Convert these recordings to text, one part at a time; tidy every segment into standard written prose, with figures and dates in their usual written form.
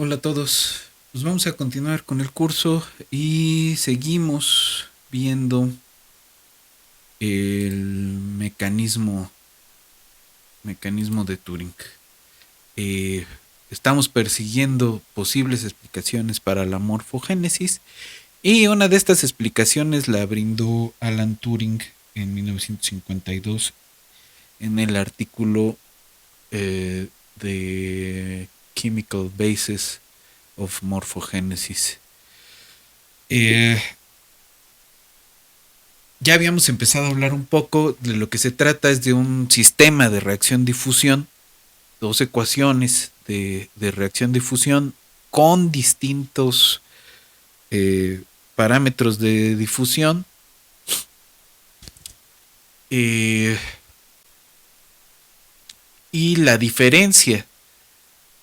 Hola a todos. Pues vamos a continuar con el curso y seguimos viendo el mecanismo de Turing. Eh, Estamos persiguiendo posibles explicaciones para la morfogénesis y una de estas explicaciones la brindó Alan Turing en 1952 en el artículo de Chemical Basis of Morphogenesis. Eh, ya habíamos empezado a hablar un poco de lo que se trata es de un sistema de reacción-difusión, dos ecuaciones de reacción-difusión con distintos eh, parámetros de difusión. eh, y la diferencia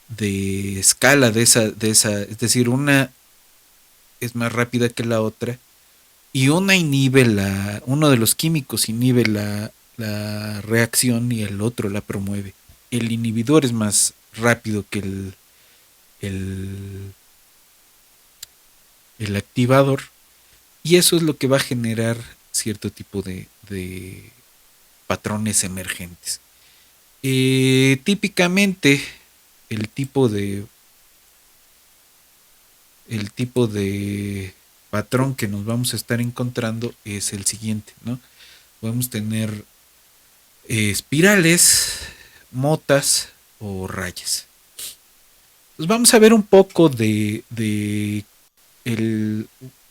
de escala de esa, es decir, una es más rápida que la otra y uno de los químicos inhibe la reacción y el otro la promueve. El inhibidor es más rápido que el, el activador y eso es lo que va a generar cierto tipo de patrones emergentes. Típicamente el tipo de el tipo de patrón que nos vamos a estar encontrando es el siguiente, ¿no? Podemos tener espirales, motas o rayas. Pues vamos a ver un poco de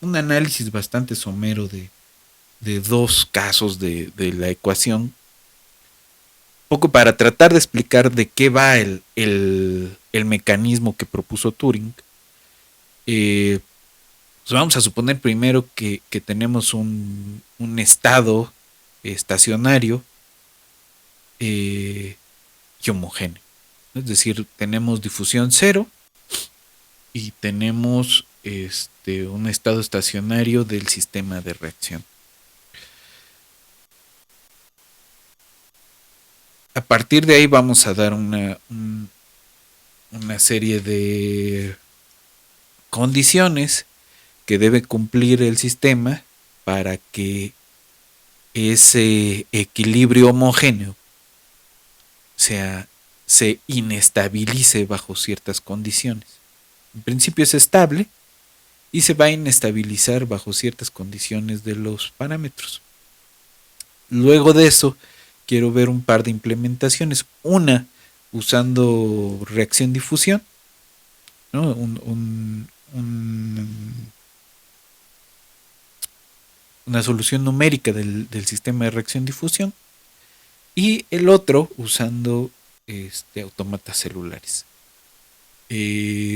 un análisis bastante somero de dos casos de la ecuación, un poco para tratar de explicar de qué va el mecanismo que propuso Turing. Eh, pues vamos a suponer primero que tenemos un estado estacionario y homogéneo. Es decir, tenemos difusión cero y tenemos un estado estacionario del sistema de reacción. A partir de ahí vamos a dar una serie de condiciones que debe cumplir el sistema para que ese equilibrio homogéneo sea, se inestabilice bajo ciertas condiciones. En principio es estable y se va a inestabilizar bajo ciertas condiciones de los parámetros. Luego de eso, quiero ver un par de implementaciones. Una usando reacción-difusión, ¿no? Una solución numérica del sistema de reacción-difusión. Y el otro usando autómatas celulares.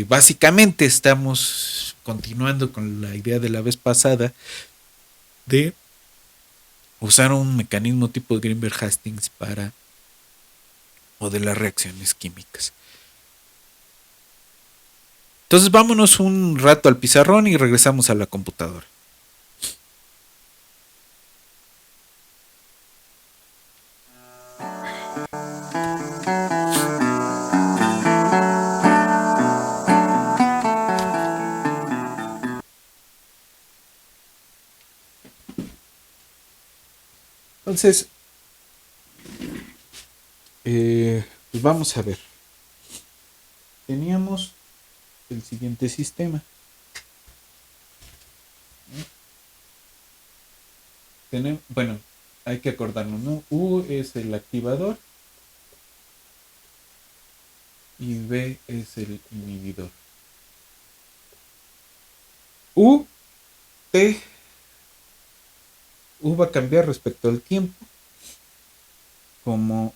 Básicamente estamos continuando con la idea de la vez pasada de usar un mecanismo tipo de Greenberg-Hastings para modelar reacciones químicas. Entonces vámonos un rato al pizarrón y regresamos a la computadora. Entonces, pues vamos a ver. Teníamos el siguiente sistema. Bueno, hay que acordarnos, ¿no? U es el activador y B es el inhibidor. U, T, U va a cambiar respecto al tiempo como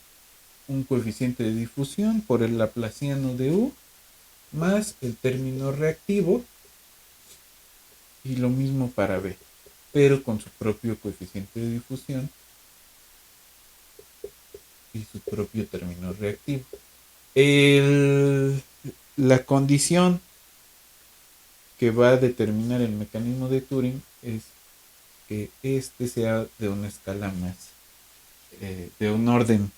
un coeficiente de difusión por el laplaciano de U más el término reactivo y lo mismo para B, pero con su propio coeficiente de difusión y su propio término reactivo. El, la condición que va a determinar el mecanismo de Turing es que este sea de una escala más, de un orden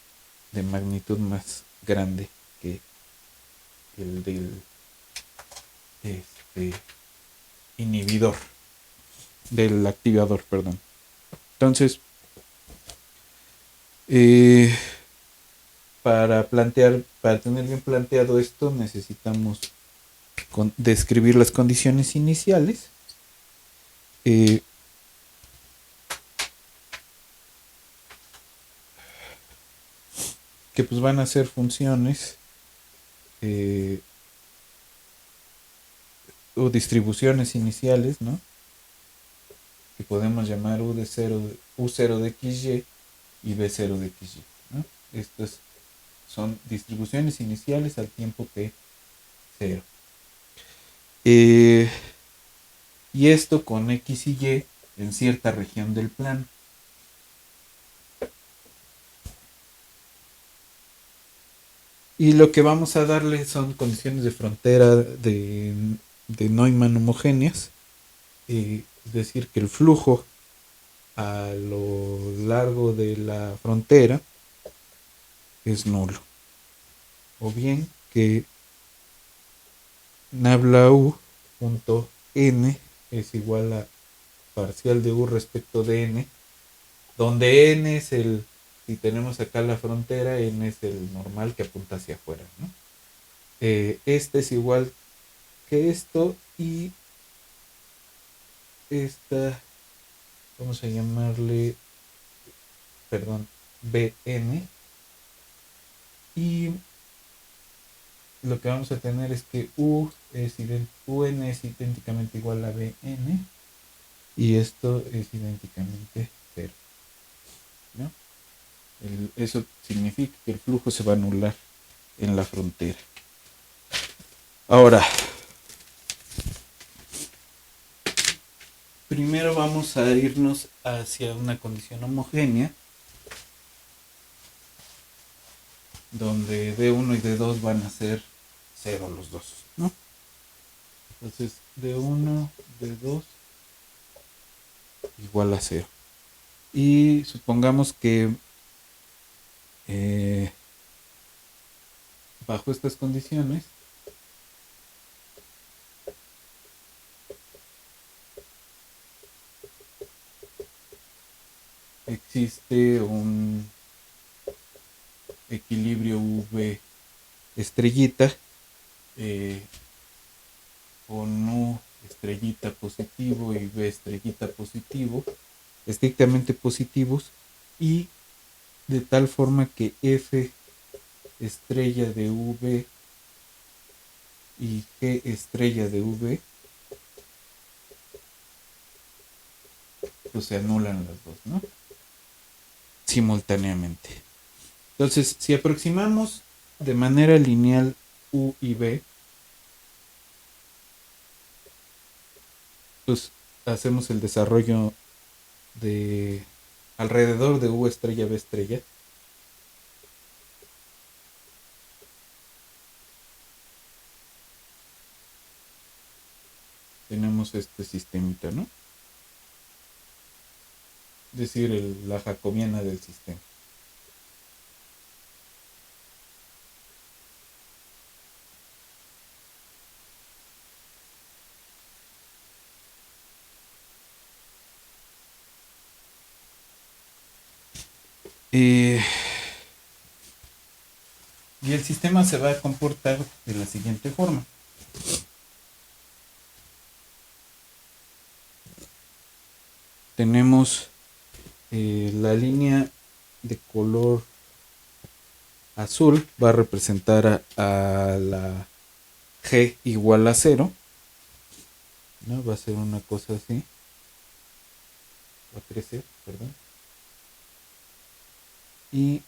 de magnitud más grande que el del este, inhibidor, del activador, perdón. Entonces, para tener bien planteado esto, necesitamos describir las condiciones iniciales. Eh, que pues van a ser funciones o distribuciones iniciales, ¿no? Que podemos llamar U0 de XY y B0 de XY, ¿no? Estas son distribuciones iniciales al tiempo t0. Y esto con X y Y en cierta región del plano. Y lo que vamos a darle son condiciones de frontera de Neumann homogéneas. Es decir, que el flujo a lo largo de la frontera es nulo. O bien que nabla u punto n es igual a parcial de u respecto de n, donde n es si tenemos acá la frontera, n es el normal que apunta hacia afuera, ¿no? Este es igual que esto y esta, vamos a llamarle, perdón, bn, y lo que vamos a tener es que un es idénticamente igual a bn y esto es idénticamente 0, ¿no? Eso significa que el flujo se va a anular en la frontera. Ahora, primero vamos a irnos hacia una condición homogénea donde D1 y D2 van a ser 0 los dos, ¿no? Entonces D1, D2 igual a 0. Y supongamos que bajo estas condiciones existe un equilibrio V estrellita con U estrellita positivo y B estrellita positivo, estrictamente positivos, y de tal forma que F estrella de V y G estrella de V pues se anulan las dos, ¿no? Simultáneamente. Entonces, si aproximamos de manera lineal U y B, pues hacemos el desarrollo de alrededor de U estrella B estrella. Tenemos este sistemita, ¿no? Es decir, la jacobiana del sistema. Y el sistema se va a comportar de la siguiente forma. Tenemos la línea de color azul va a representar a la G igual a 0, ¿no? Va a ser una cosa así, va a crecer, perdón. Y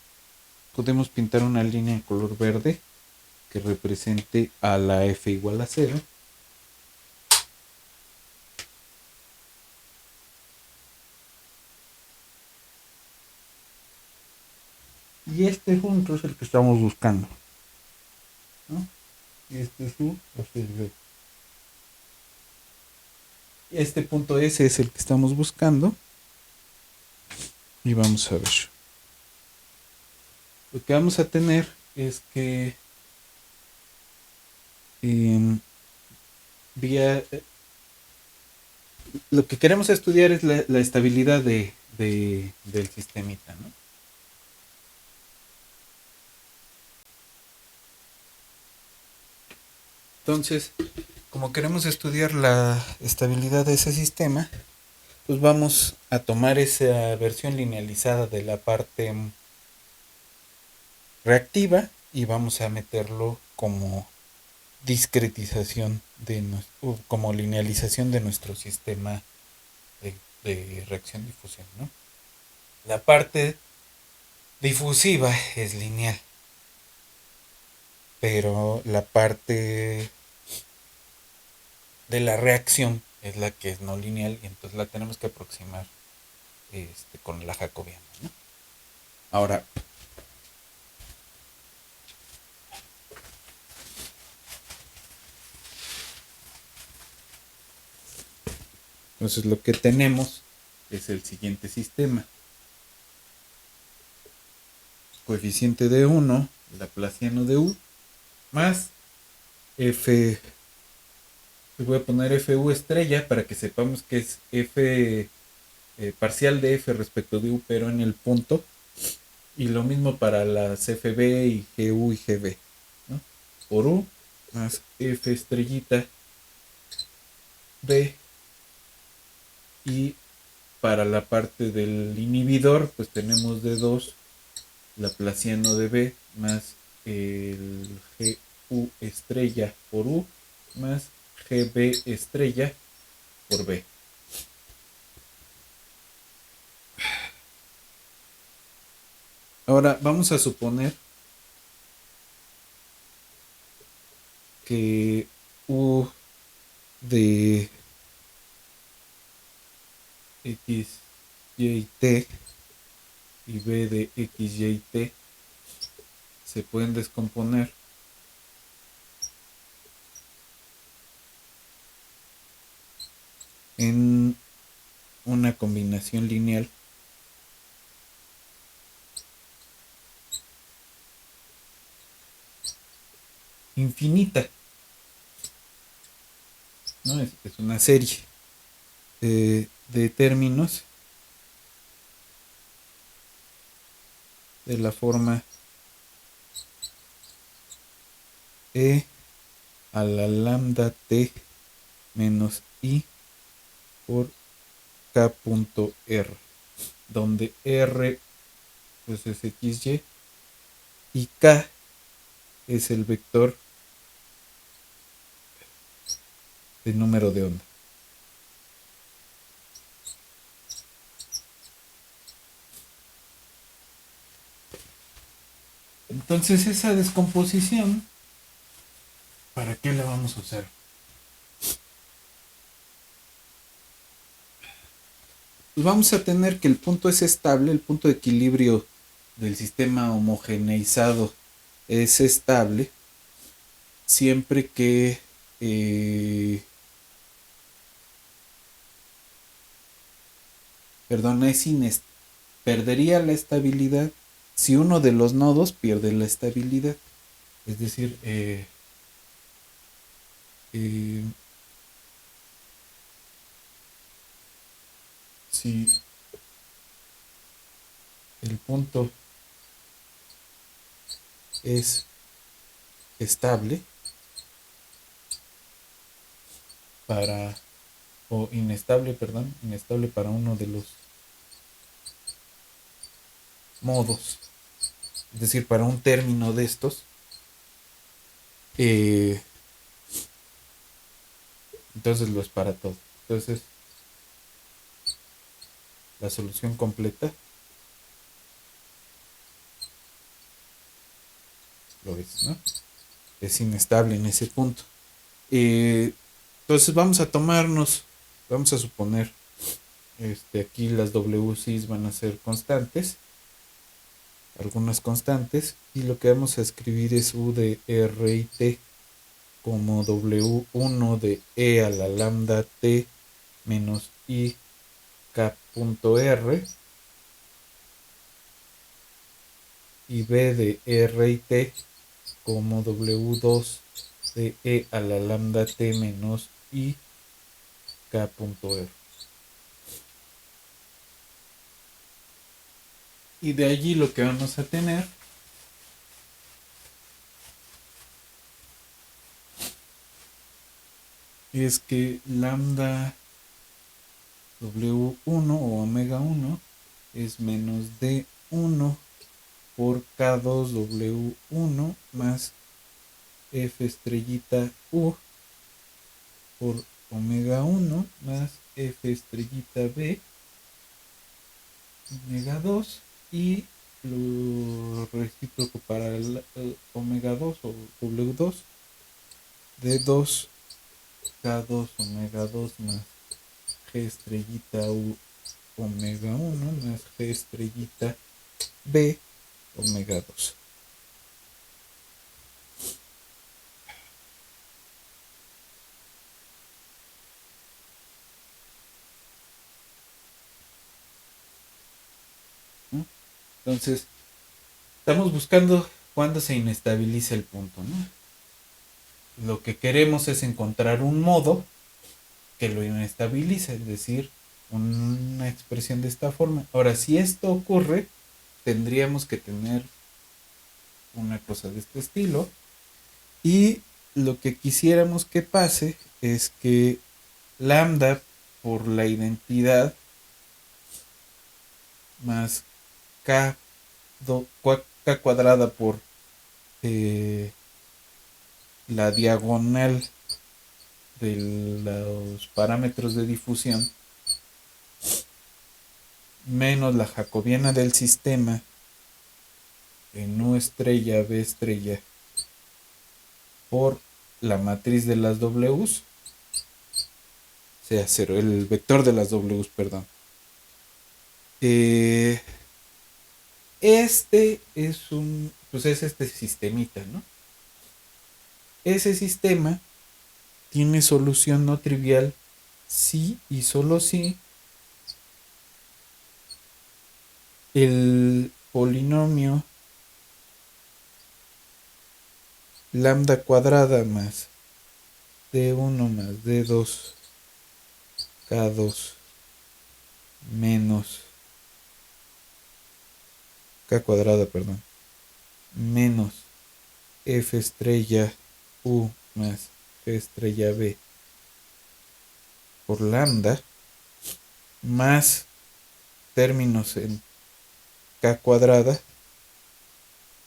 podemos pintar una línea en color verde que represente a la F igual a 0. Y este punto es el que estamos buscando, ¿no? Y este es U, este es B. Este punto S es el que estamos buscando. Y vamos a ver. Lo que vamos a tener es que vía lo que queremos estudiar es la estabilidad del sistemita, ¿no? Entonces, como queremos estudiar la estabilidad de ese sistema, pues vamos a tomar esa versión linealizada de la parte reactiva y vamos a meterlo como discretización como linealización de nuestro sistema de reacción-difusión, ¿no? La parte difusiva es lineal, pero la parte de la reacción es la que es no lineal y entonces la tenemos que aproximar con la jacobiana, ¿no? Ahora, entonces lo que tenemos es el siguiente sistema. Coeficiente de 1, laplaciano de U, más F, le voy a poner FU estrella para que sepamos que es F parcial de F respecto de U, pero en el punto. Y lo mismo para las FB y GU y GB, ¿no? Por U más F estrellita B. Y para la parte del inhibidor, pues tenemos de 2 laplaciano de B más el GU estrella por U más GB estrella por B. Ahora vamos a suponer que U de X, Y, T y B de X, Y, T se pueden descomponer en una combinación lineal infinita, ¿no? Es una serie de términos de la forma E a la lambda T menos I por K punto R, donde R pues es XY y K es el vector de número de onda. Entonces esa descomposición, ¿para qué la vamos a usar? Pues vamos a tener que el punto es estable, el punto de equilibrio del sistema homogeneizado es estable siempre que perdón, perdería la estabilidad si uno de los nodos pierde la estabilidad. Es decir, eh, si el punto es estable para, o inestable, perdón, inestable para uno de los modos, es decir, para un término de estos, eh, entonces lo es para todo. Entonces, la solución completa lo es, ¿no? Es inestable en ese punto. Entonces vamos a suponer, aquí las WCs van a ser constantes, algunas constantes, y lo que vamos a escribir es U de R y T como W1 de E a la lambda T menos I K punto R y B de R y T como W2 de E a la lambda T menos y K.R. Y de allí lo que vamos a tener es que lambda W1 o omega 1 es menos D1 por K2 W1 más F estrellita U por omega 1 más F estrellita B omega 2 y lo recíproco para el omega 2 o W2 D2 K2 omega 2 más G estrellita U omega 1 más G estrellita B omega 2. ¿No? Entonces, estamos buscando cuándo se inestabiliza el punto, ¿no? Lo que queremos es encontrar un modo que lo inestabilice, es decir, una expresión de esta forma. Ahora, si esto ocurre, tendríamos que tener una cosa de este estilo y lo que quisiéramos que pase es que lambda por la identidad más k, k cuadrada por la diagonal de los parámetros de difusión menos la jacobiana del sistema en U estrella B estrella por la matriz de las Ws, sea cero, el vector de las Ws, perdón. Este es pues es este sistemita, ¿no? Ese sistema tiene solución no trivial si y solo si el polinomio lambda cuadrada más D1 más D2 K2 menos K cuadrada, perdón, menos F estrella U más G estrella B por lambda más términos en K cuadrada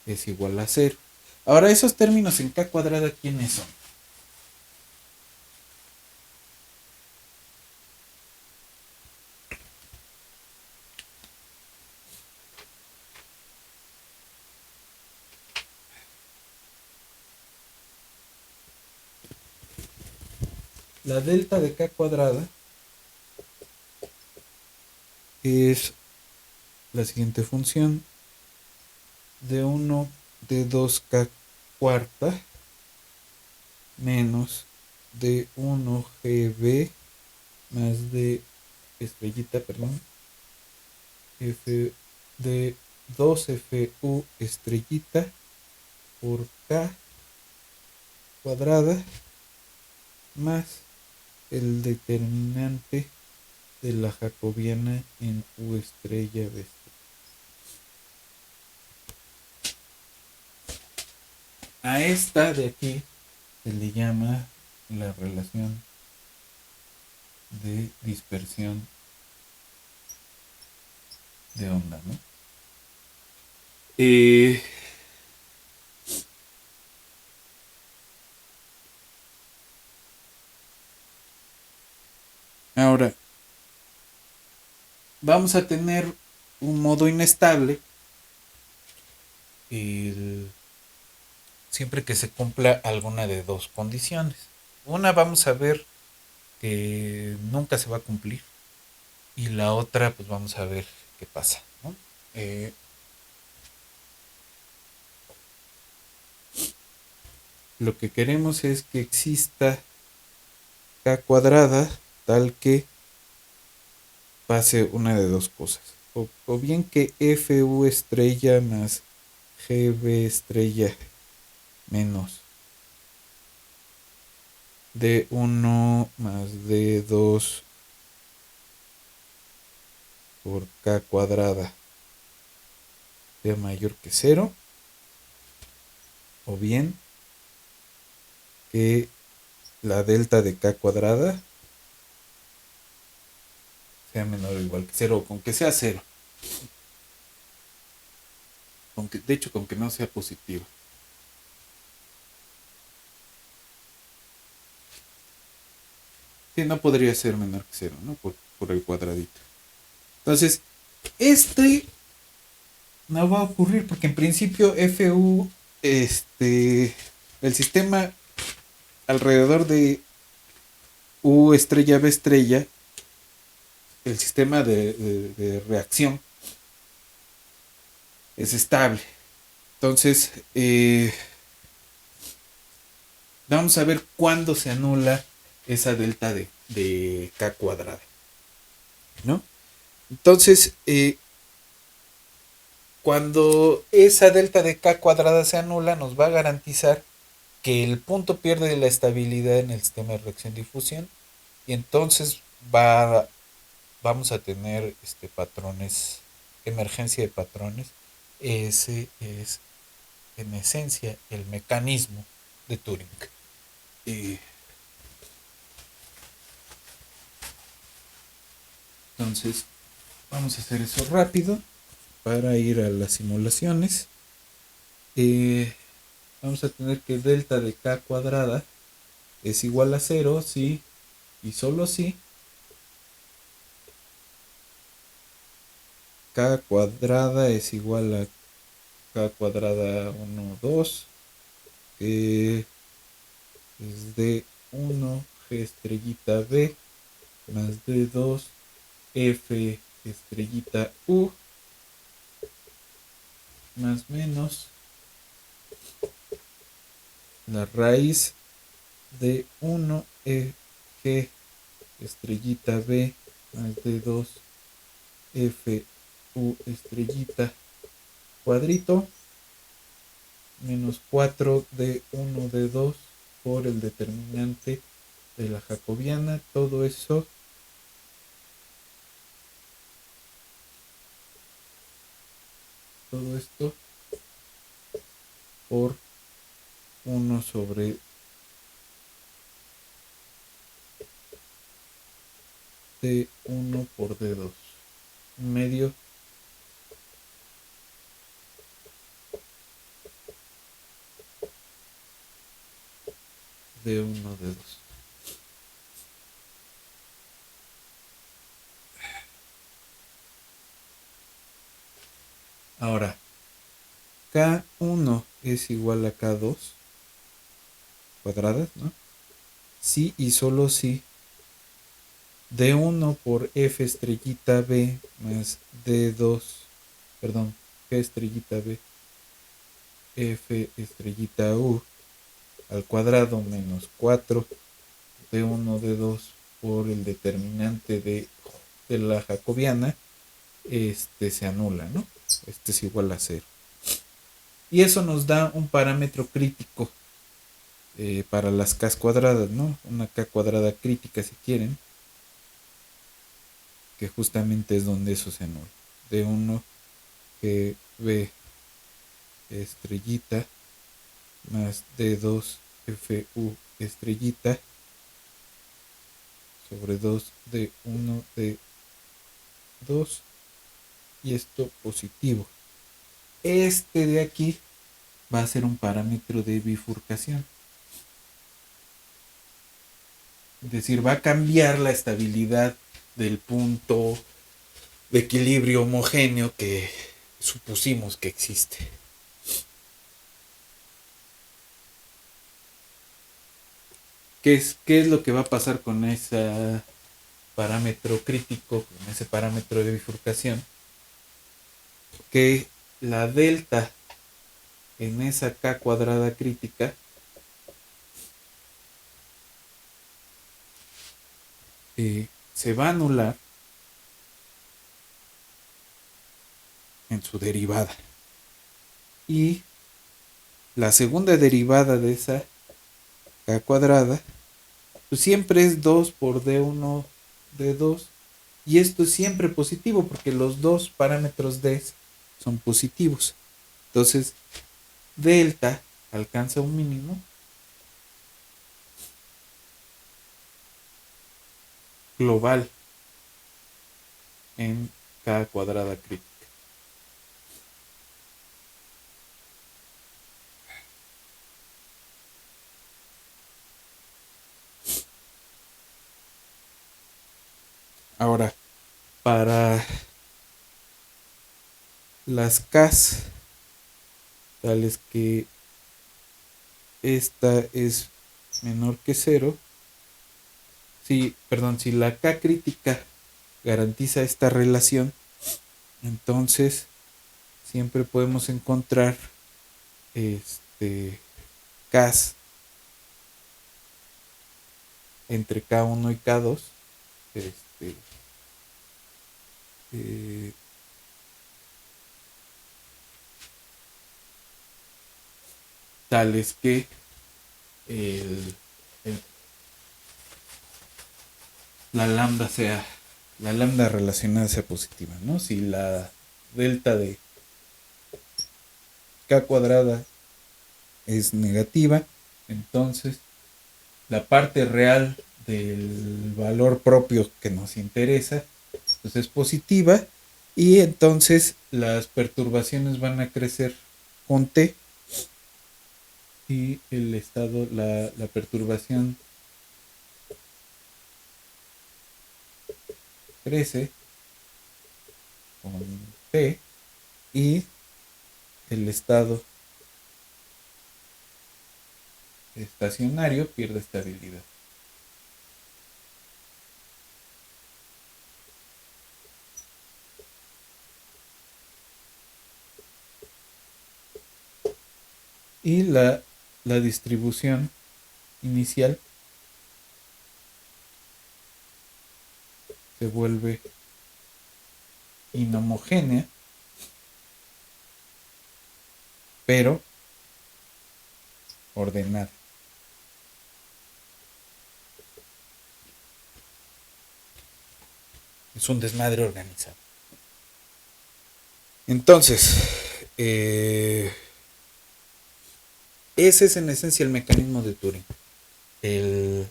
es igual a 0. Ahora, esos términos en K cuadrada, ¿quiénes son? La delta de K cuadrada es la siguiente función de 1 de 2K cuarta menos de 1 GB más de estrellita, perdón, F de 2FU estrellita por K cuadrada más el determinante de la jacobiana en U estrella B. A esta de aquí se le llama la relación de dispersión de onda, ¿no? Ahora, vamos a tener un modo inestable siempre que se cumpla alguna de dos condiciones. Una vamos a ver que nunca se va a cumplir y la otra pues vamos a ver qué pasa, ¿no? Lo que queremos es que exista K cuadrada tal que pase una de dos cosas. O bien que FU estrella más GB estrella menos D1 más D2 por K cuadrada sea mayor que cero, o bien que la delta de K cuadrada sea menor o igual que cero, con que sea cero, de hecho con que no sea positiva. Sí, no podría ser menor que cero, ¿no? Por el cuadradito. Entonces, este no va a ocurrir porque en principio FU, el sistema alrededor de U estrella B estrella, el sistema de reacción es estable. Entonces, vamos a ver cuándo se anula esa delta de K cuadrada, ¿no? Entonces, cuando esa delta de K cuadrada se anula, nos va a garantizar que el punto pierde la estabilidad en el sistema de reacción-difusión y entonces vamos a tener patrones, emergencia de patrones. Ese es en esencia el mecanismo de Turing. Entonces, vamos a hacer eso rápido para ir a las simulaciones. Vamos a tener que delta de K cuadrada es igual a 0 si y solo si K cuadrada es igual a K cuadrada 1, 2, que es de 1 G estrellita B más de 2 F estrellita U más menos la raíz de 1 G estrellita B más de 2 F U estrellita cuadrito menos 4 de 1 de 2 por el determinante de la jacobiana. Todo eso todo esto por 1 sobre D1 por D2 medio D1 D2. Ahora, K1 es igual a K2 cuadradas, ¿no? Si y solo si D1 por F estrellita B más D2, perdón, G estrellita B, F estrellita U al cuadrado menos 4 D1 D2 por el determinante de la jacobiana, se anula, ¿no? Este es igual a 0. Y eso nos da un parámetro crítico para las K cuadradas, ¿no? Una K cuadrada crítica si quieren, que justamente es donde eso se anula. D1 G B estrellita más D2 FU estrellita sobre 2 D1 D2 y esto positivo. Este de aquí va a ser un parámetro de bifurcación. Es decir, va a cambiar la estabilidad del punto de equilibrio homogéneo que supusimos que existe. ¿Qué es lo que va a pasar con ese parámetro crítico, con ese parámetro de bifurcación? Que la delta en esa K cuadrada crítica se va a anular en su derivada. Y la segunda derivada de esa K cuadrada pues siempre es 2 por D1 d dos. Y esto es siempre positivo porque los dos parámetros D son positivos. Entonces, delta alcanza un mínimo global en K cuadrada crítica. Ahora, para las Ks, tales que esta es menor que 0, si la K crítica garantiza esta relación, entonces siempre podemos encontrar Ks entre K1 y K2, este, eh, tales que el, el, la lambda relacionada sea positiva, ¿no? Si la delta de K cuadrada es negativa, entonces la parte real del valor propio que nos interesa pues es positiva, y entonces las perturbaciones van a crecer con T, y el estado, la perturbación crece con T, y el estado estacionario pierde estabilidad. Y la distribución inicial se vuelve inhomogénea, pero ordenada. Es un desmadre organizado. Entonces, ese es en esencia el mecanismo de Turing. El,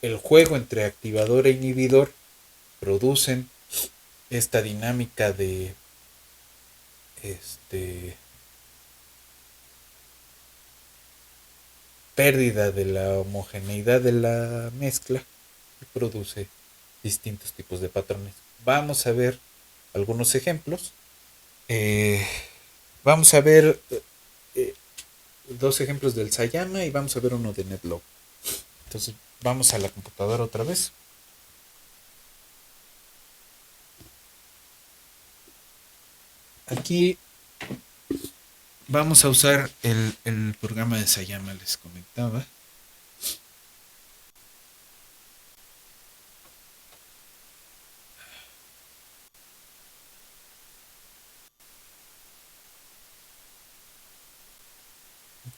el juego entre activador e inhibidor producen esta dinámica de pérdida de la homogeneidad de la mezcla, y produce distintos tipos de patrones. Vamos a ver algunos ejemplos. Vamos a ver dos ejemplos del Sayama y vamos a ver uno de NetLog. Entonces vamos a la computadora otra vez. Aquí vamos a usar el programa de Sayama, les comentaba.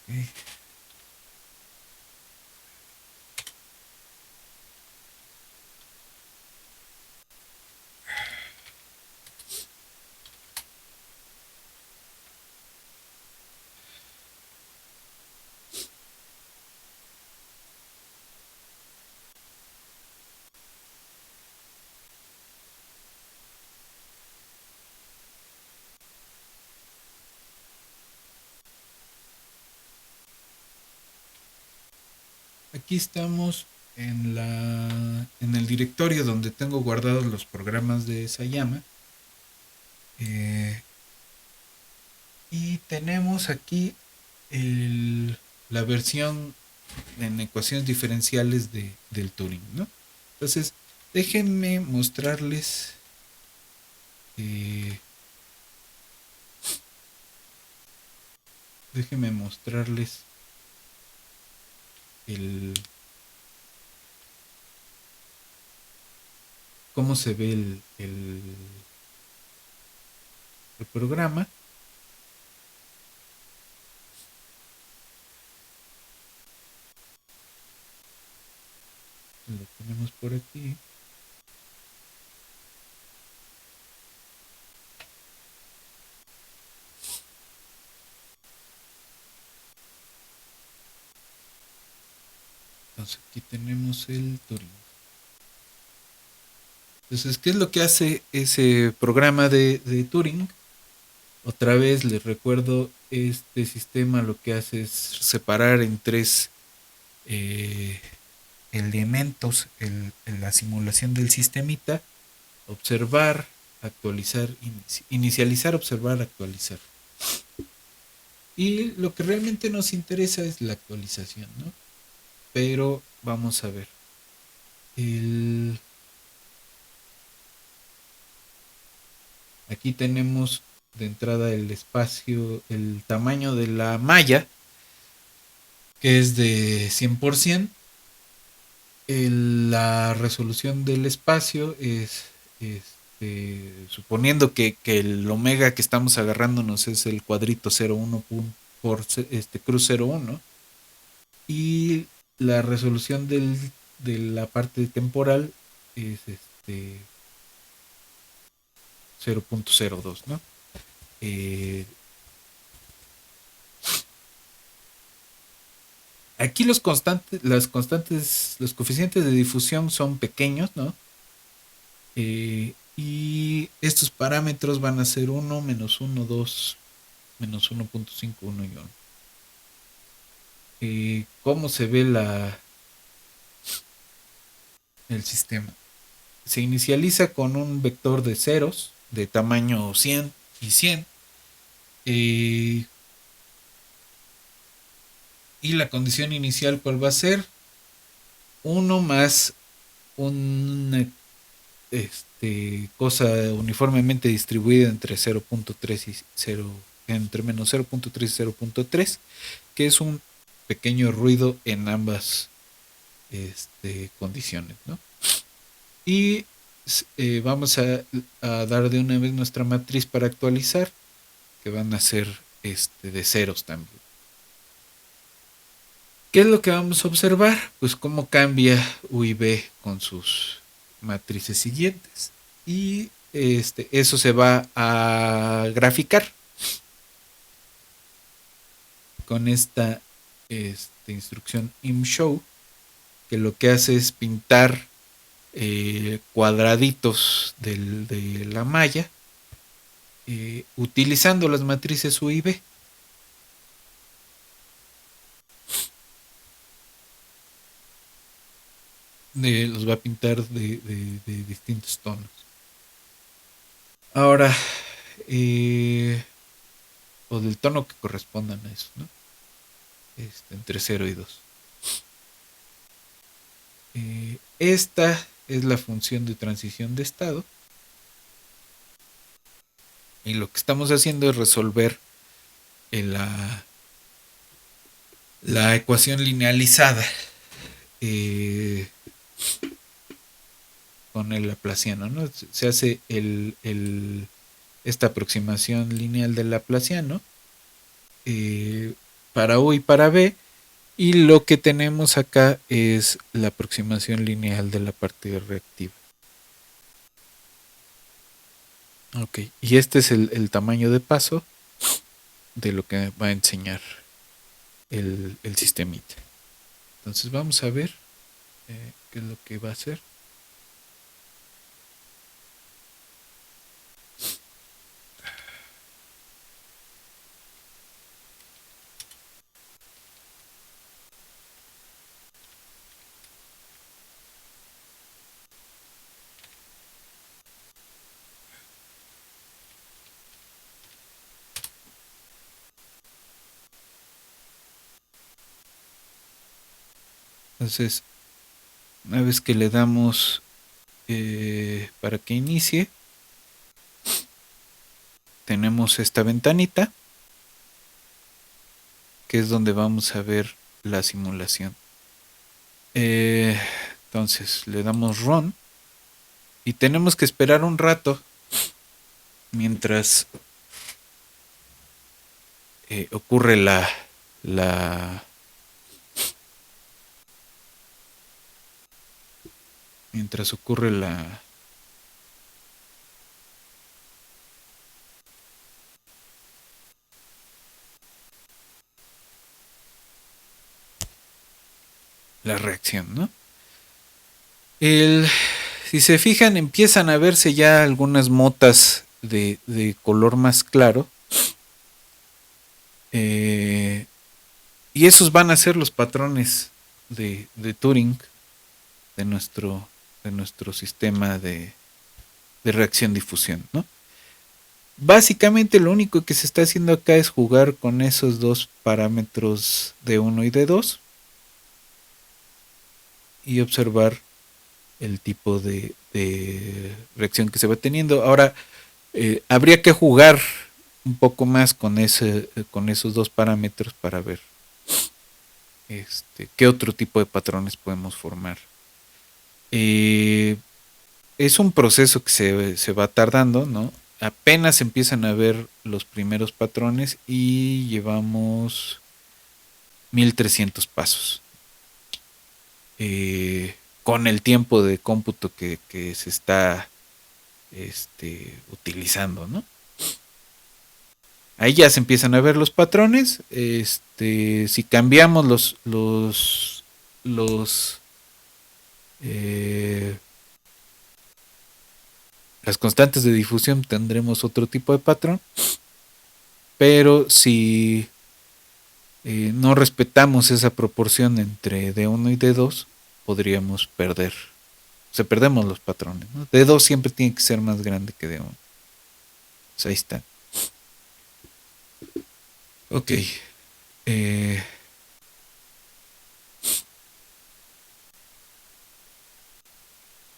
Okay. Aquí estamos en el directorio donde tengo guardados los programas de Sayama. Y tenemos aquí la versión en ecuaciones diferenciales del Turing, ¿no? Entonces, déjenme mostrarles eh, déjenme mostrarles el cómo se ve el programa. lo tenemos por aquí. Entonces aquí tenemos el Turing. Entonces, ¿qué es lo que hace ese programa de Turing? Otra vez les recuerdo, este sistema lo que hace es separar en tres eh, elementos en la simulación del sistemita: observar, actualizar, inicializar, observar, actualizar. Y lo que realmente nos interesa es la actualización, ¿no? Pero vamos a ver. Aquí tenemos de entrada el espacio, el tamaño de la malla, que es de 100%. La resolución del espacio es, suponiendo que el omega que estamos agarrándonos es el cuadrito 0,1 por cruz 0,1, y la resolución de la parte temporal es 0,02, ¿no? Eh, Aquí los coeficientes de difusión son pequeños, ¿no? Y estos parámetros van a ser 1, menos 1, 2, menos 1,5, 1 y 1. ¿Cómo se ve el sistema? Se inicializa con un vector de ceros de tamaño 100 y 100. Eh, y la condición inicial, ¿cuál va a ser? 1 más una cosa uniformemente distribuida entre 0,3 y 0, entre menos 0,3 y 0,3, que es un pequeño ruido en ambas condiciones, ¿no? Y vamos a dar de una vez nuestra matriz para actualizar, que van a ser de ceros también. ¿Qué es lo que vamos a observar? Pues cómo cambia U y B con sus matrices siguientes. Y eso se va a graficar con esta instrucción imshow, que lo que hace es pintar cuadraditos de la malla utilizando las matrices U y B. Los va a pintar de distintos tonos. Ahora, o del tono que correspondan a eso, ¿no? Entre 0 y 2. Esta es la función de transición de estado. Y lo que estamos haciendo es resolver la ecuación linealizada con el laplaciano, ¿no? Se hace esta aproximación lineal del laplaciano para U y para B, y lo que tenemos acá es la aproximación lineal de la parte reactiva. Ok, y este es el tamaño de paso de lo que va a enseñar el sistemita. Entonces vamos a ver qué es lo que va a hacer. Entonces, una vez que le damos para que inicie, tenemos esta ventanita, que es donde vamos a ver la simulación. Entonces le damos run y tenemos que esperar un rato mientras ocurre la mientras ocurre la reacción, ¿no? El, si se fijan, empiezan a verse ya algunas motas de color más claro. eh, y esos van a ser los patrones de Turing de nuestro sistema de reacción-difusión, ¿no? Básicamente lo único que se está haciendo acá es jugar con esos dos parámetros de uno y de 2 y observar el tipo de reacción que se va teniendo. Ahora, habría que jugar un poco más con esos dos parámetros para ver qué otro tipo de patrones podemos formar. Eh, es un proceso que se va tardando, ¿no? Apenas empiezan a ver los primeros patrones y llevamos 1300 pasos. Con el tiempo de cómputo que se está utilizando, ¿no? Ahí ya se empiezan a ver los patrones. Si cambiamos los eh, las constantes de difusión, tendremos otro tipo de patrón. Pero si no respetamos esa proporción entre D1 y D2, podríamos perder. O sea, perdemos los patrones, ¿no? D2 siempre tiene que ser más grande que D1. Pues ahí está. Ok. Eh,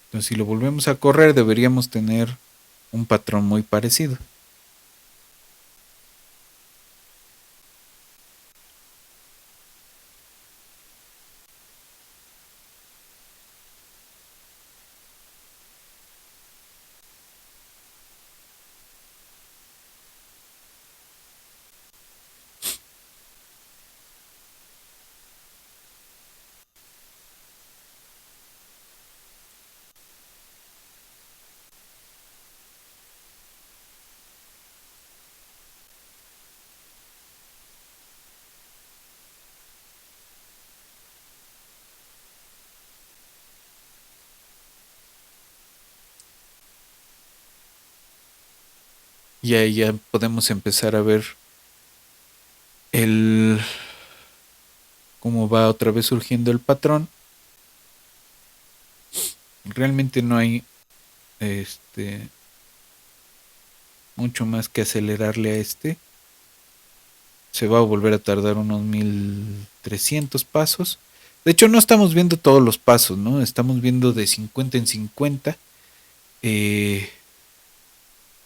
entonces, si lo volvemos a correr, deberíamos tener un patrón muy parecido. Y ahí ya podemos empezar a ver el cómo va otra vez surgiendo el patrón. Realmente no hay mucho más que acelerarle a se va a volver a tardar unos 1300 pasos. De hecho, no estamos viendo todos los pasos, ¿no? Estamos viendo de 50 en 50. eh,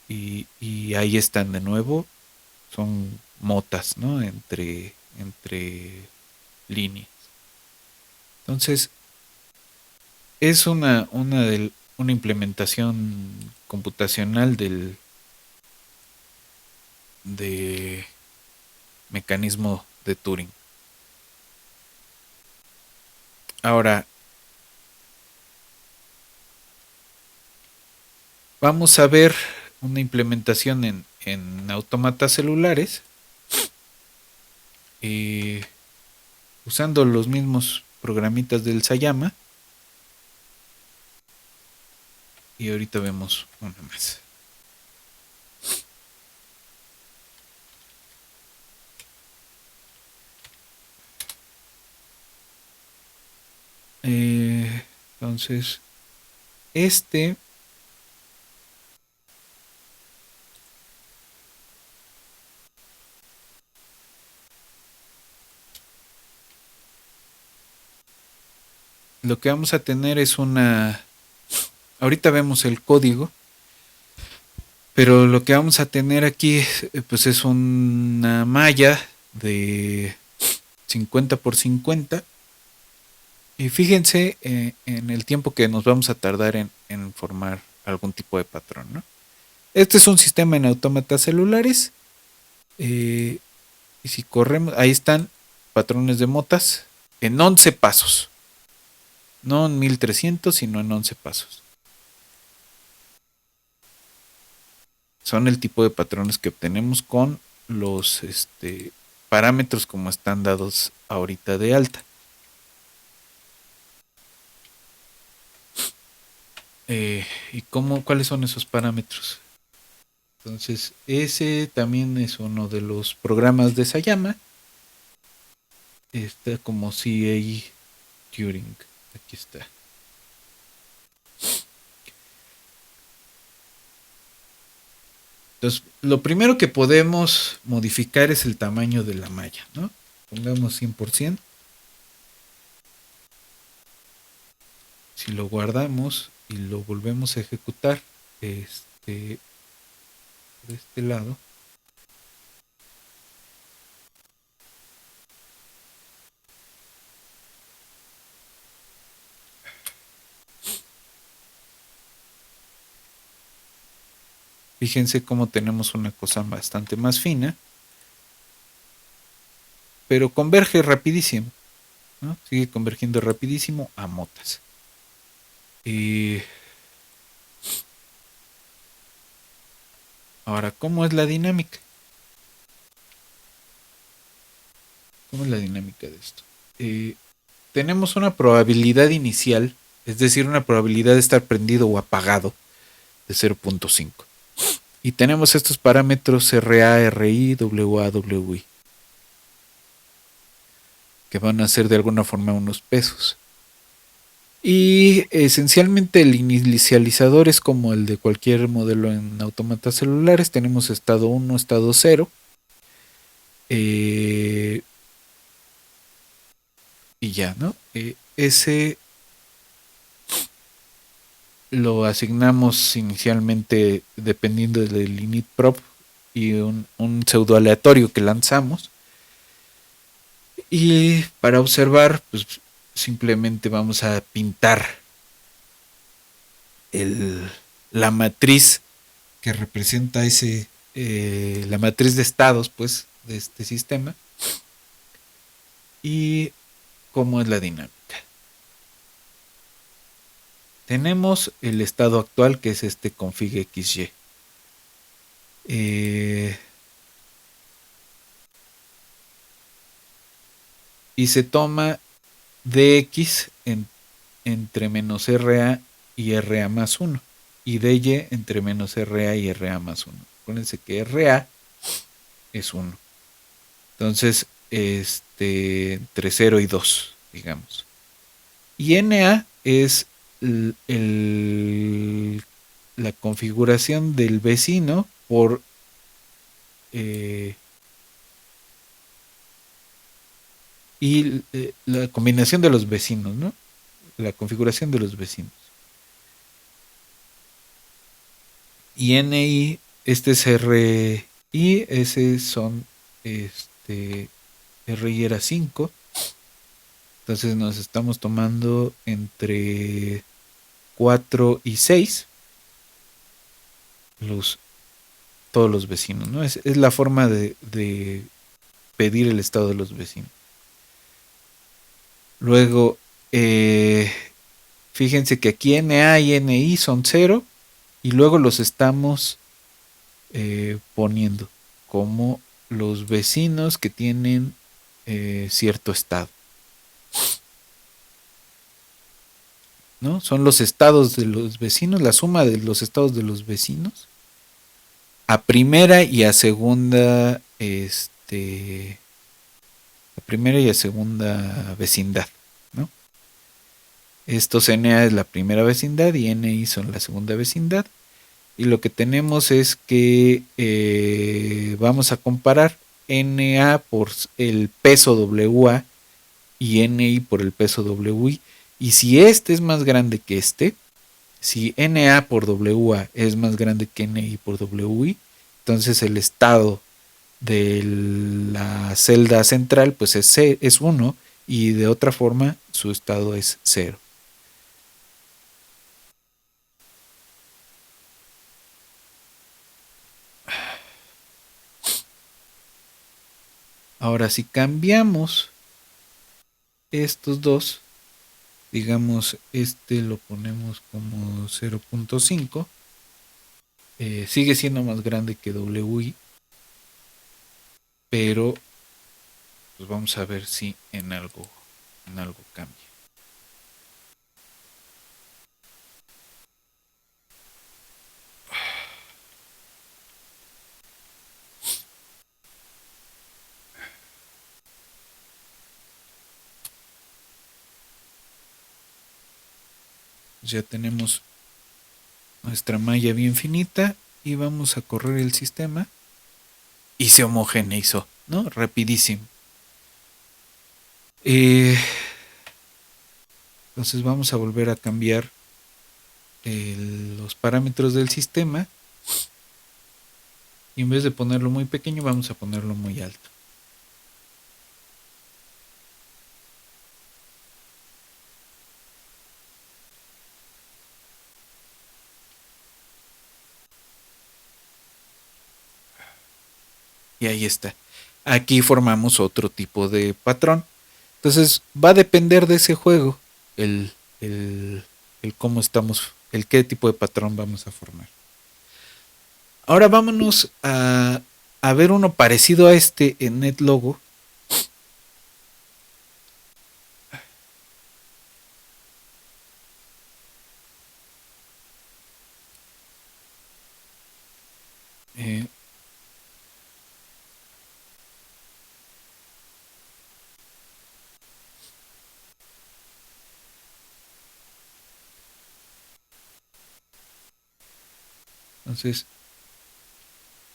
y ahí están de nuevo. Son motas, ¿no? Entre líneas. Entonces, es una implementación computacional de mecanismo de Turing. Ahora, vamos a ver una implementación en autómatas celulares usando los mismos programitas del Sayama. Y ahorita vemos una más. Entonces, lo que vamos a tener es ahorita vemos el código, pero lo que vamos a tener aquí pues es una malla de 50 por 50. Y fíjense en el tiempo que nos vamos a tardar en formar algún tipo de patrón, ¿no? Este es un sistema en autómatas celulares. Y si corremos, ahí están patrones de motas en 11 pasos. no en 1300, sino en 11 pasos. Son el tipo de patrones que obtenemos con los parámetros como están dados ahorita de alta. ¿Y cuáles son esos parámetros? Entonces, ese también es uno de los programas de Sayama. Está como CA Turing. Aquí está. Entonces, lo primero que podemos modificar es el tamaño de la malla, ¿no? Pongamos 100%. Si lo guardamos y lo volvemos a ejecutar, de este lado, fíjense cómo tenemos una cosa bastante más fina, pero converge rapidísimo, ¿no? Sigue convergiendo rapidísimo a motas. Y ahora, ¿cómo es la dinámica? ¿Cómo es la dinámica de esto? Tenemos una probabilidad inicial, es decir, una probabilidad de estar prendido o apagado de 0.5. Y tenemos estos parámetros RA, RI, WA, WI, que van a ser de alguna forma unos pesos. Y esencialmente el inicializador es como el de cualquier modelo en autómatas celulares. Tenemos estado 1, estado 0. Y ya, ¿no? Ese lo asignamos inicialmente dependiendo del init prop y un pseudo aleatorio que lanzamos. Y para observar, pues simplemente vamos a pintar la matriz que representa la matriz de estados, pues, de este sistema. Y cómo es la dinámica. Tenemos el estado actual, que es este config XY. Y se toma dx entre menos RA y RA más 1. Y dy entre menos RA y RA más 1. Acuérdense que RA es 1. Entonces, entre 0 y 2, digamos. Y NA es la configuración del vecino por y la combinación de los vecinos, ¿no? La configuración de los vecinos. Y NI, este es RI, ese son RI era 5. Entonces nos estamos tomando entre 4 y 6 todos los vecinos, ¿no? Es la forma de pedir el estado de los vecinos. Luego, fíjense que aquí NA y NI son 0 y luego los estamos poniendo como los vecinos que tienen cierto estado, ¿no? Son los estados de los vecinos, la suma de los estados de los vecinos a primera y a segunda, a primera y a segunda vecindad, ¿no? Estos NA es la primera vecindad y NI son la segunda vecindad. Y lo que tenemos es que vamos a comparar NA por el peso WA y NI por el peso WI. Y si este es más grande que si NA por WA es más grande que NI por WI, entonces el estado de la celda central pues es 1 y de otra forma su estado es 0. Ahora si cambiamos estos dos, Digamos, este lo ponemos como 0.5. Sigue siendo más grande que WI, pero pues vamos a ver si en algo cambia. Ya tenemos nuestra malla bien finita y vamos a correr el sistema y se homogeneizó, ¿no? Rapidísimo. Eh, entonces vamos a volver a cambiar los parámetros del sistema y en vez de ponerlo muy pequeño vamos a ponerlo muy alto. Y ahí está. Aquí formamos otro tipo de patrón. Entonces va a depender de ese juego el, el, el cómo estamos, el qué tipo de patrón vamos a formar. Ahora vámonos a ver uno parecido a este en NetLogo. Eh, entonces,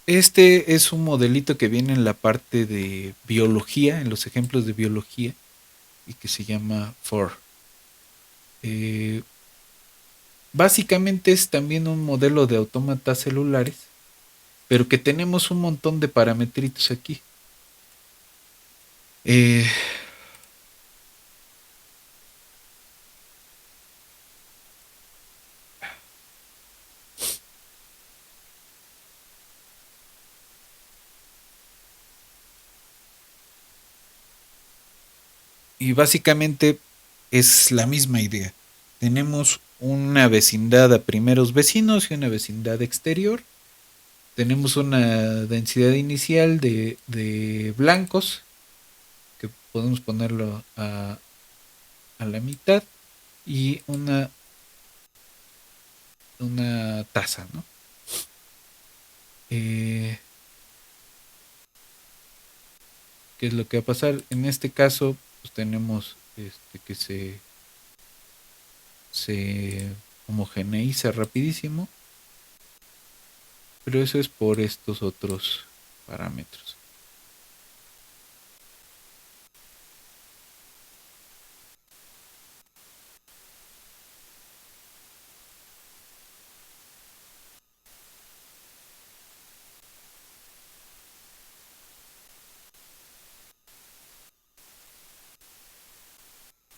este es un modelito que viene en la parte de biología, en los ejemplos de biología, y que se llama FOR. Eh, Básicamente es también un modelo de autómatas celulares, pero que tenemos un montón de parametritos aquí. Eh, y básicamente es la misma idea. Tenemos una vecindad a primeros vecinos y una vecindad exterior. Tenemos una densidad inicial de blancos, que podemos ponerlo a la mitad, y una tasa, ¿no? Eh, ¿Qué es lo que va a pasar? En este caso, pues tenemos que se homogeneiza rapidísimo, pero eso es por estos otros parámetros.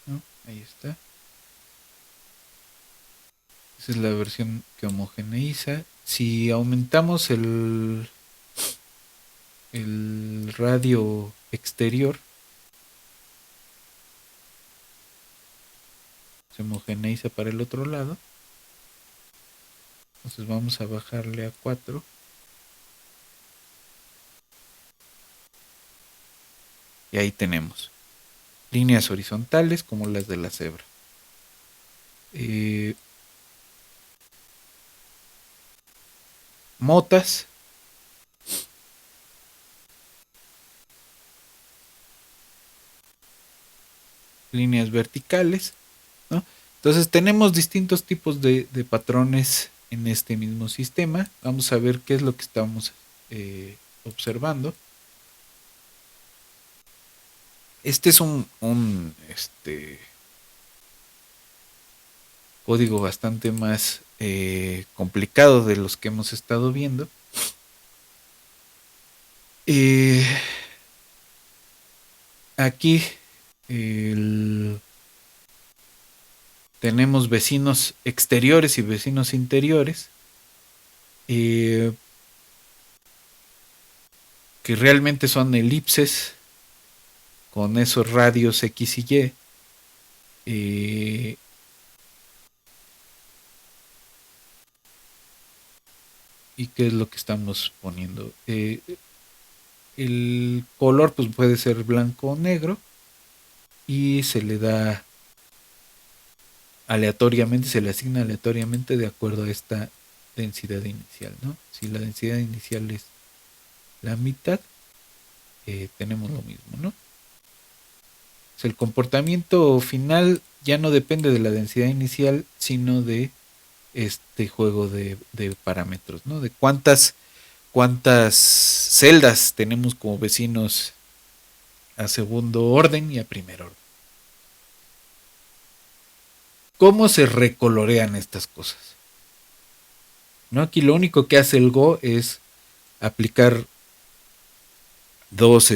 ¿No? Ahí está. Esa es la versión que homogeneiza. Si aumentamos el radio exterior, se homogeneiza para el otro lado. Entonces vamos a bajarle a 4. Y ahí tenemos líneas horizontales como las de la cebra. Eh, Motas, líneas verticales, ¿no? Entonces tenemos distintos tipos de patrones en este mismo sistema. Vamos a ver qué es lo que estamos observando. Este es un código bastante más complicado de los que hemos estado viendo. Eh, Aquí el, tenemos vecinos exteriores y vecinos interiores, eh, que realmente son elipses con esos radios X y Y. Eh, ¿Y qué es lo que estamos poniendo? El color pues puede ser blanco o negro y se le da aleatoriamente, se le asigna aleatoriamente de acuerdo a esta densidad inicial, ¿no? Si la densidad inicial es la mitad, tenemos lo mismo, ¿no? O sea, el comportamiento final ya no depende de la densidad inicial, sino de este juego de parámetros, ¿no? De cuántas celdas tenemos como vecinos a segundo orden y a primer orden. ¿Cómo se recolorean estas cosas? ¿No? Aquí lo único que hace el Go es aplicar dos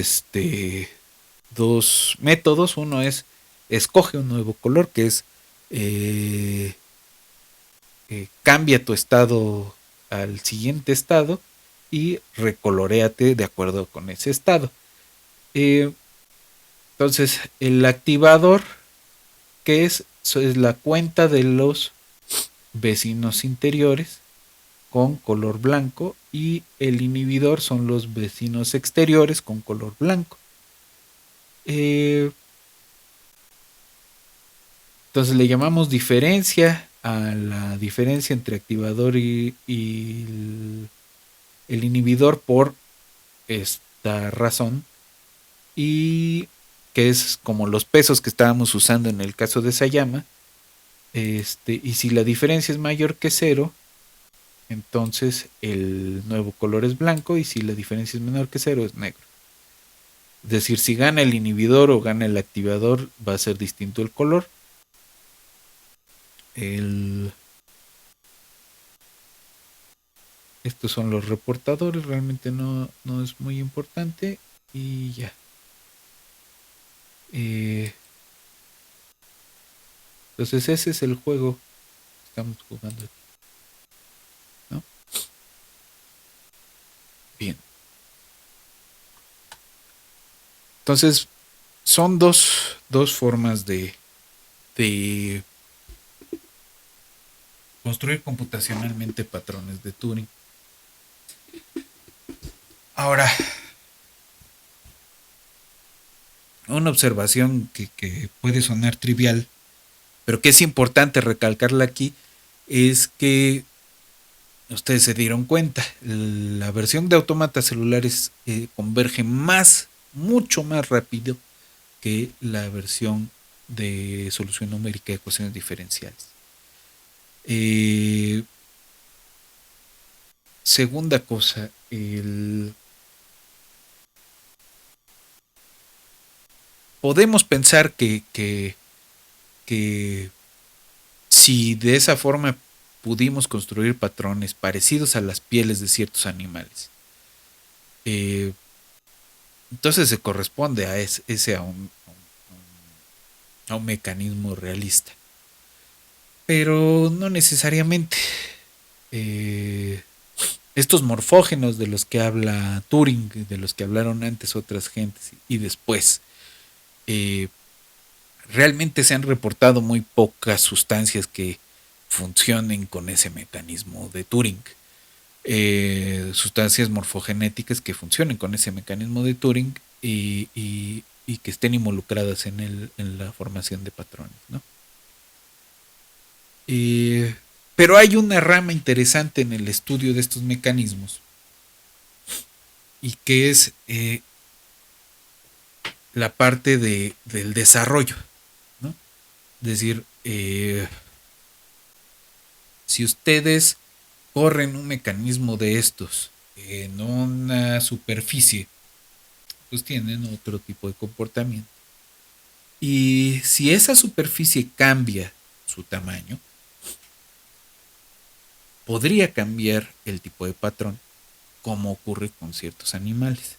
métodos. Uno es escoge un nuevo color, que es eh, cambia tu estado al siguiente estado y recoloreate de acuerdo con ese estado. Eh, entonces, el activador, que es la cuenta de los vecinos interiores con color blanco y el inhibidor son los vecinos exteriores con color blanco. Eh, entonces le llamamos diferencia a la diferencia entre activador y el inhibidor por esta razón y que es como los pesos que estábamos usando en el caso de Sayama. Y si la diferencia es mayor que cero, entonces el nuevo color es blanco y si la diferencia es menor que cero es negro. Es decir, si gana el inhibidor o gana el activador va a ser distinto el color. El, Estos son los reportadores, realmente no es muy importante y ya. Eh, entonces ese es el juego que estamos jugando aquí, ¿no? Bien. Entonces son dos formas de construir computacionalmente patrones de Turing. Ahora, una observación que puede sonar trivial, pero que es importante recalcarla aquí, es que ustedes se dieron cuenta, la versión de autómatas celulares converge mucho más rápido que la versión de solución numérica de ecuaciones diferenciales. Eh, Segunda cosa, podemos pensar que si de esa forma pudimos construir patrones parecidos a las pieles de ciertos animales, eh, entonces se corresponde a ese a un mecanismo realista. Pero no necesariamente. Eh, Estos morfógenos de los que habla Turing, de los que hablaron antes otras gentes y después, eh, realmente se han reportado muy pocas sustancias que funcionen con ese mecanismo de Turing. Sustancias morfogenéticas que funcionen con ese mecanismo de Turing y que estén involucradas en la formación de patrones, ¿no? Eh, pero hay una rama interesante en el estudio de estos mecanismos y que es la parte del desarrollo, ¿no? Es decir, si ustedes corren un mecanismo de estos en una superficie, pues tienen otro tipo de comportamiento. Y si esa superficie cambia su tamaño, podría cambiar el tipo de patrón, como ocurre con ciertos animales.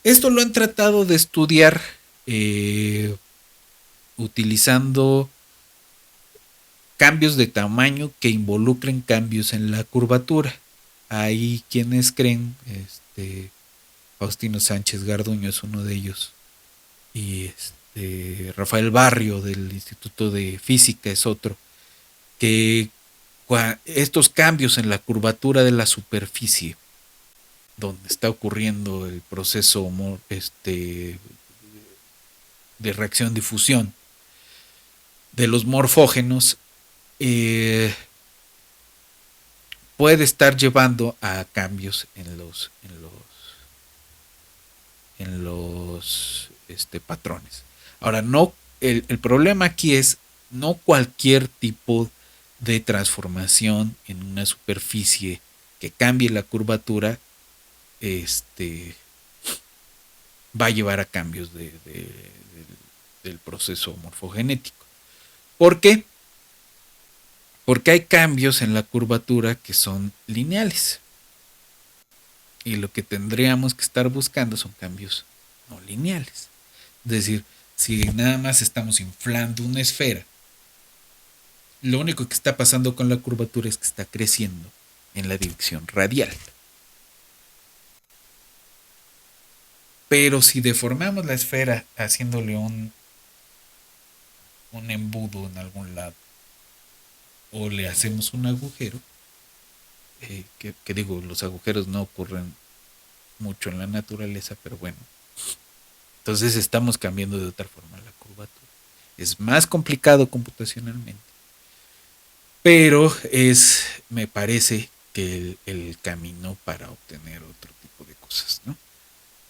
Esto lo han tratado de estudiar utilizando cambios de tamaño que involucren cambios en la curvatura. Hay quienes creen, Faustino Sánchez Garduño es uno de ellos, y Rafael Barrio del Instituto de Física es otro, que estos cambios en la curvatura de la superficie, donde está ocurriendo el proceso de reacción-difusión de los morfógenos, puede estar llevando a cambios en los patrones. Ahora, no, el problema aquí es no cualquier tipo de transformación en una superficie que cambie la curvatura va a llevar a cambios del proceso morfogenético. ¿Por qué? Porque hay cambios en la curvatura que son lineales. Y lo que tendríamos que estar buscando son cambios no lineales. Es decir, si nada más estamos inflando una esfera, lo único que está pasando con la curvatura es que está creciendo en la dirección radial. Pero si deformamos la esfera haciéndole un embudo en algún lado, o le hacemos un agujero, que digo, los agujeros no ocurren mucho en la naturaleza, pero bueno, entonces estamos cambiando de otra forma la curvatura. Es más complicado computacionalmente, pero me parece que el camino para obtener otro tipo de cosas, ¿no?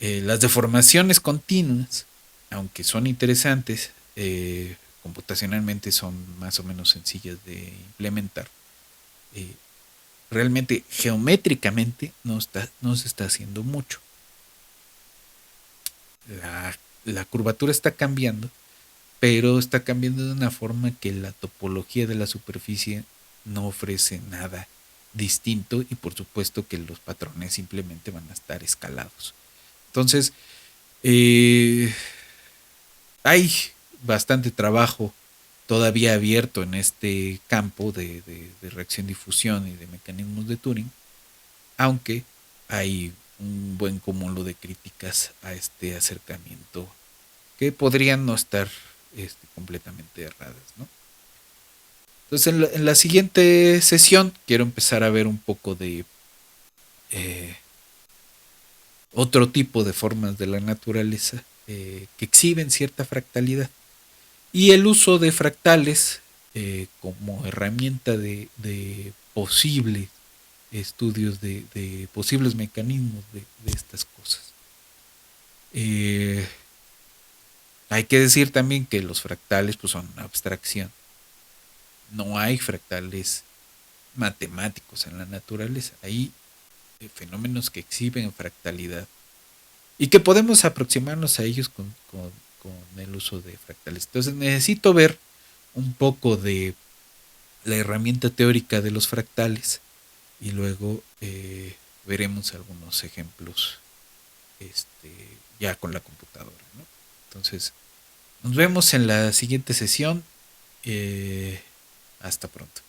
Las deformaciones continuas, aunque son interesantes, computacionalmente son más o menos sencillas de implementar. Realmente geométricamente no se está haciendo mucho. La curvatura está cambiando, pero está cambiando de una forma que la topología de la superficie no ofrece nada distinto, y por supuesto que los patrones simplemente van a estar escalados. Entonces, hay bastante trabajo todavía abierto en este campo de reacción-difusión y de mecanismos de Turing, aunque hay un buen cúmulo de críticas a este acercamiento que podrían no estar completamente erradas, ¿no? Entonces, en la siguiente sesión quiero empezar a ver un poco de otro tipo de formas de la naturaleza que exhiben cierta fractalidad, y el uso de fractales como herramienta de posibles estudios de posibles mecanismos de estas cosas. Hay que decir también que los fractales pues, son una abstracción. No hay fractales matemáticos en la naturaleza. Hay fenómenos que exhiben fractalidad y que podemos aproximarnos a ellos con el uso de fractales. Entonces necesito ver un poco de la herramienta teórica de los fractales y luego veremos algunos ejemplos ya con la computadora, ¿no? Entonces nos vemos en la siguiente sesión. Hasta pronto.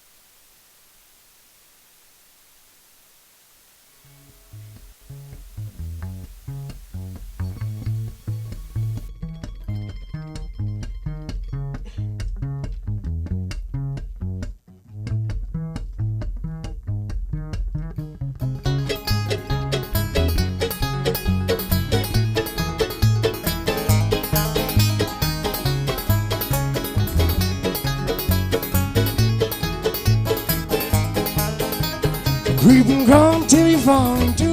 Creep and crawl till you fall into